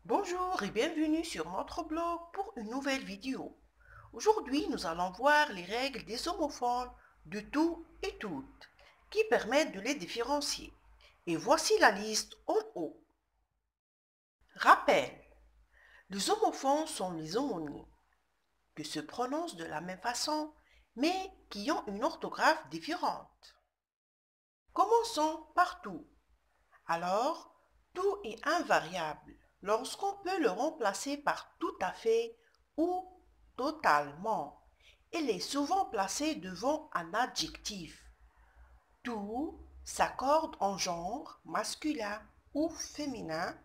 Bonjour et bienvenue sur notre blog pour une nouvelle vidéo. Aujourd'hui, nous allons voir les règles des homophones de tout et toutes qui permettent de les différencier. Et voici la liste en haut. Rappel. Les homophones sont les homonymes qui se prononcent de la même façon mais qui ont une orthographe différente. Commençons par tout. Alors, tout est invariable lorsqu'on peut le remplacer par tout à fait ou totalement. Il est souvent placé devant un adjectif. Tout s'accorde en genre masculin ou féminin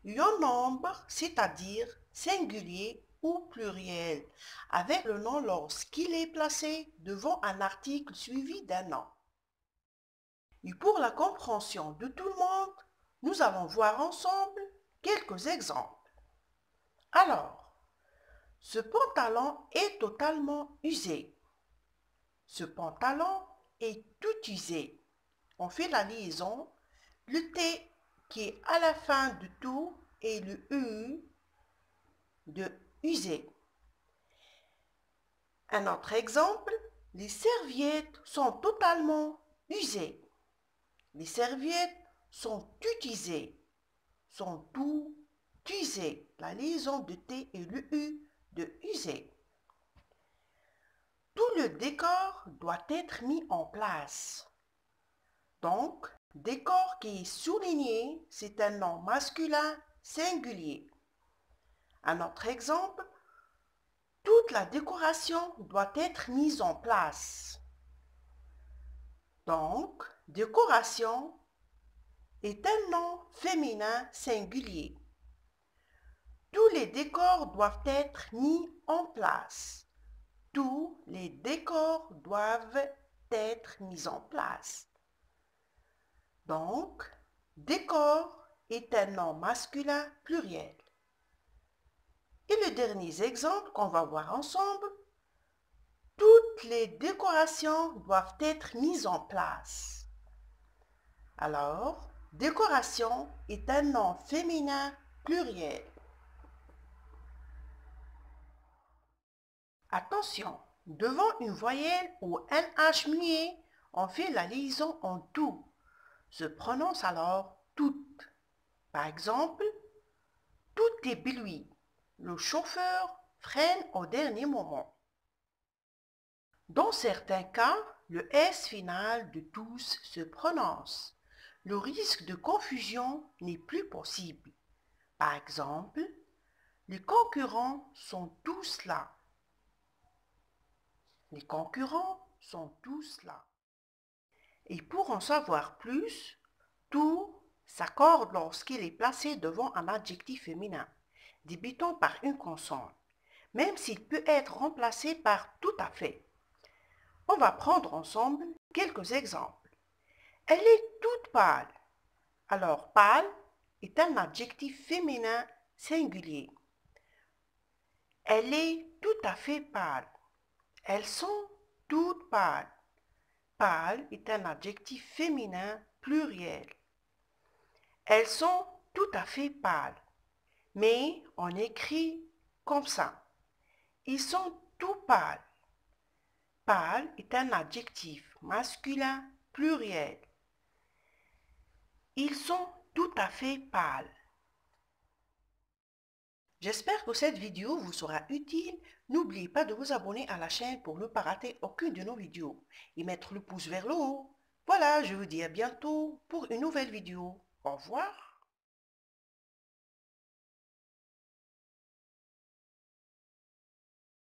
et en nombre, c'est-à-dire singulier ou pluriel, avec le nom lorsqu'il est placé devant un article suivi d'un nom. Et pour la compréhension de tout le monde, nous allons voir ensemble quelques exemples. Alors, ce pantalon est totalement usé. Ce pantalon est tout usé. On fait la liaison. Le T qui est à la fin de tout et le U de usé. Un autre exemple, les serviettes sont totalement usées. Les serviettes sont utilisées, sont tout usées. La liaison de T et le U de usé. Tout le décor doit être mis en place. Donc, décor qui est souligné, c'est un nom masculin singulier. Un autre exemple, toute la décoration doit être mise en place. Donc, décoration est un nom féminin singulier. Tous les décors doivent être mis en place. Tous les décors doivent être mis en place. Donc, décor est un nom masculin pluriel. Et le dernier exemple qu'on va voir ensemble, toutes les décorations doivent être mises en place. Alors, décoration est un nom féminin pluriel. Attention, devant une voyelle ou un H muet, on fait la liaison en tout. Se prononce alors toute. Par exemple, tout est bruit. Le chauffeur freine au dernier moment. Dans certains cas, le S final de tous se prononce. Le risque de confusion n'est plus possible. Par exemple, les concurrents sont tous là. Les concurrents sont tous là. Et pour en savoir plus, tout s'accorde lorsqu'il est placé devant un adjectif féminin, débutant par une consonne, même s'il peut être remplacé par tout à fait. On va prendre ensemble quelques exemples. Elle est toute pâle. Alors, pâle est un adjectif féminin singulier. Elle est tout à fait pâle. Elles sont toutes pâles. Pâle est un adjectif féminin pluriel. Elles sont tout à fait pâles. Mais on écrit comme ça. Ils sont tout pâles. Pâle est un adjectif masculin pluriel. Ils sont tout à fait pâles. J'espère que cette vidéo vous sera utile. N'oubliez pas de vous abonner à la chaîne pour ne pas rater aucune de nos vidéos et mettre le pouce vers le haut. Voilà, je vous dis à bientôt pour une nouvelle vidéo. Au revoir.